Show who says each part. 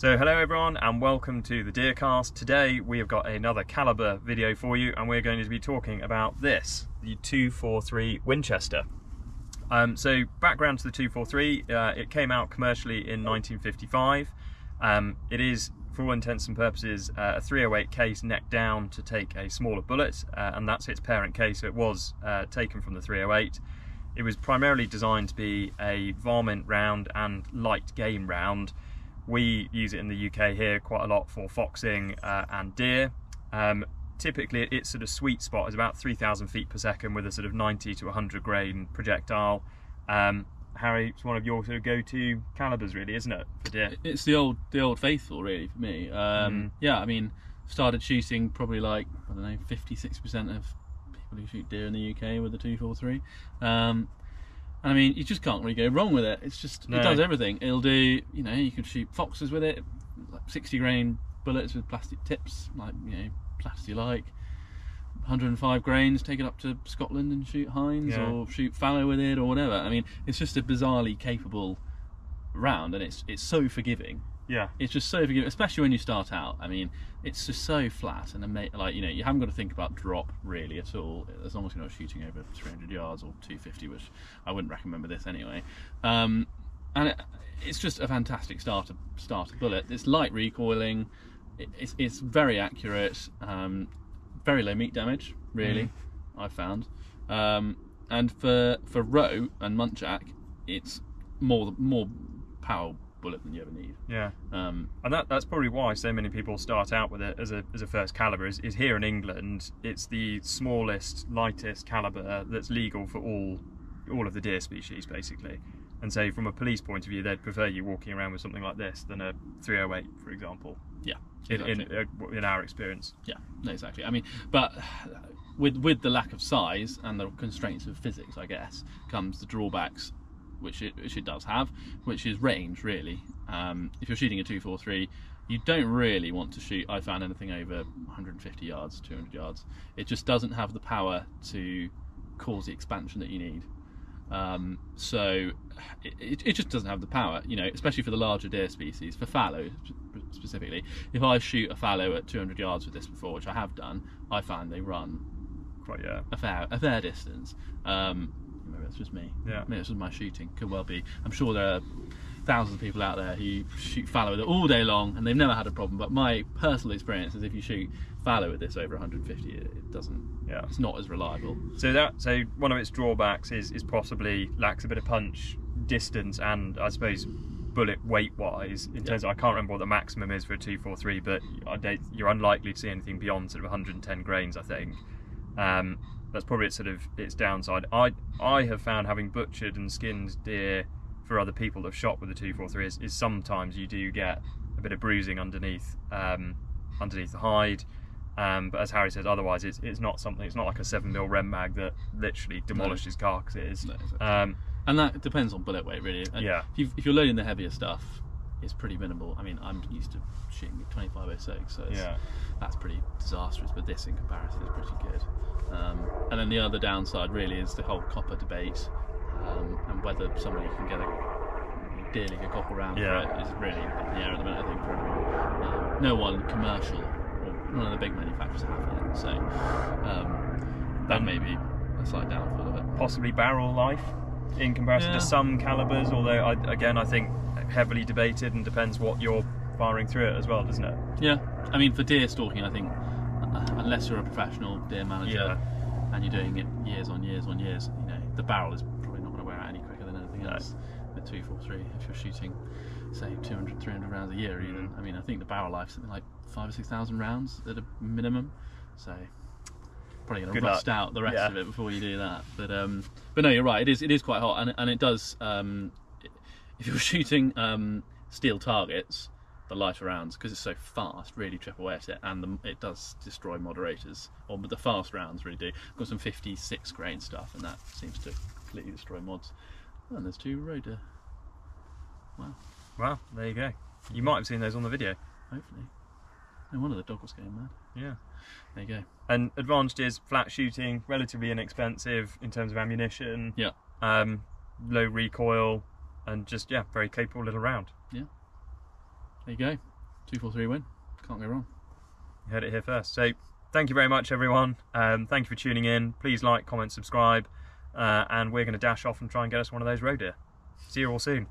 Speaker 1: So hello everyone and welcome to the Deercast. Today we have got another calibre video for you and we're going to be talking about this, the 243 Winchester. So background to the 243, it came out commercially in 1955. It is, for all intents and purposes, a 308 case neck down to take a smaller bullet, and that's its parent case, so it was taken from the 308. It was primarily designed to be a varmint round and light game round. We use it in the UK here quite a lot for foxing and deer. Typically its sort of sweet spot is about 3,000 feet per second with a sort of 90 to 100 grain projectile. Harry, it's one of your sort of go-to calibers really, isn't it, for deer?
Speaker 2: It's the old faithful really for me. Yeah, I mean, started shooting probably like, I don't know, 50–60% of people who shoot deer in the UK with the 243. And I mean, you just can't really go wrong with it. It's just, it does everything. It'll do, you know, you can shoot foxes with it, like 60 grain bullets with plastic tips, like, you know, plastic like. 105 grains, take it up to Scotland and shoot hinds, or shoot fallow with it, or whatever. I mean, it's just a bizarrely capable round, and it's so forgiving.
Speaker 1: Yeah,
Speaker 2: it's just so forgiving, especially when you start out. I mean, it's just so flat, and like, you know, you haven't got to think about drop really at all, as long as you're not shooting over 300 yards or 250, which I wouldn't recommend with this anyway. And it's just a fantastic starter bullet. It's light recoiling, it's very accurate, very low meat damage, really. I've found, and for roe and muntjac, it's more power bullet than you ever need.
Speaker 1: Yeah, and that's probably why so many people start out with it as a first caliber. Is here in England, it's the smallest, lightest caliber that's legal for all of the deer species, basically. And so, from a police point of view, they'd prefer you walking around with something like this than a 308, for example.
Speaker 2: Yeah, exactly.
Speaker 1: in our experience.
Speaker 2: Yeah, exactly. I mean, but with the lack of size and the constraints of physics, I guess, comes the drawbacks, which it does have, which is range, really. If you're shooting a 243, you don't really want to shoot, I found, anything over 150 yards, 200 yards. It just doesn't have the power to cause the expansion that you need. So it just doesn't have the power, you know, especially for the larger deer species. For fallow specifically, if I shoot a fallow at 200 yards with this before, which I have done, I find they run
Speaker 1: quite
Speaker 2: a fair distance. Maybe that's just me.
Speaker 1: Yeah.
Speaker 2: Maybe it's just my shooting. Could well be. I'm sure there are thousands of people out there who shoot fallow with it all day long and they've never had a problem. But my personal experience is if you shoot fallow with this over 150, it doesn't. Yeah. It's not as reliable.
Speaker 1: So one of its drawbacks is possibly lacks a bit of punch, distance, and I suppose bullet weight wise. In terms of, I can't remember what the maximum is for a 243, but you're unlikely to see anything beyond sort of 110 grains, I think. That's probably its downside. I have found, having butchered and skinned deer for other people that have shot with the 243, is sometimes you do get a bit of bruising underneath the hide. But as Harry says, otherwise it's not like a 7mm Rem mag that literally demolishes carcasses.
Speaker 2: No, exactly. And that depends on bullet weight, really. And
Speaker 1: yeah.
Speaker 2: If you're loading the heavier stuff, it's pretty minimal. I mean, I'm used to shooting 2506, so that's pretty disastrous, but this in comparison is pretty good. And then the other downside really is the whole copper debate, and whether somebody can get a deer league a copper round for it is really up in the air at the minute, I think, for everyone. No one commercial, or none of the big manufacturers have yet, so that may be a slight downfall of it.
Speaker 1: Possibly barrel life in comparison to some calibers, although I think heavily debated and depends what you're firing through it as well, doesn't it?
Speaker 2: Yeah, I mean, for deer stalking, I think unless you're a professional deer manager and you're doing it years on years on years, you know, the barrel is probably not going to wear out any quicker than anything else. With 243, if you're shooting, say, 200–300 rounds a year, even. I mean, I think the barrel life is something like 5,000 or 6,000 rounds at a minimum, so probably going to rust out the rest of it before you do that. But no, you're right. It is quite hot, and it does. If you're shooting steel targets, the lighter rounds, because it's so fast, really chip away at it, and it does destroy moderators. Or the fast rounds really do. I've got some 56 grain stuff, and that seems to completely destroy mods. Oh, and there's two roe deer.
Speaker 1: Wow, there you go. You might have seen those on the video.
Speaker 2: Hopefully. No wonder the dog was going mad.
Speaker 1: Yeah.
Speaker 2: There you go.
Speaker 1: And advantage is flat shooting, relatively inexpensive in terms of ammunition.
Speaker 2: Yeah.
Speaker 1: Low recoil, and just very capable little round.
Speaker 2: Yeah. There you go. 243 win. Can't go wrong.
Speaker 1: You heard it here first. So thank you very much, everyone. Thank you for tuning in. Please like, comment, subscribe, and we're going to dash off and try and get us one of those roe deer. See you all soon.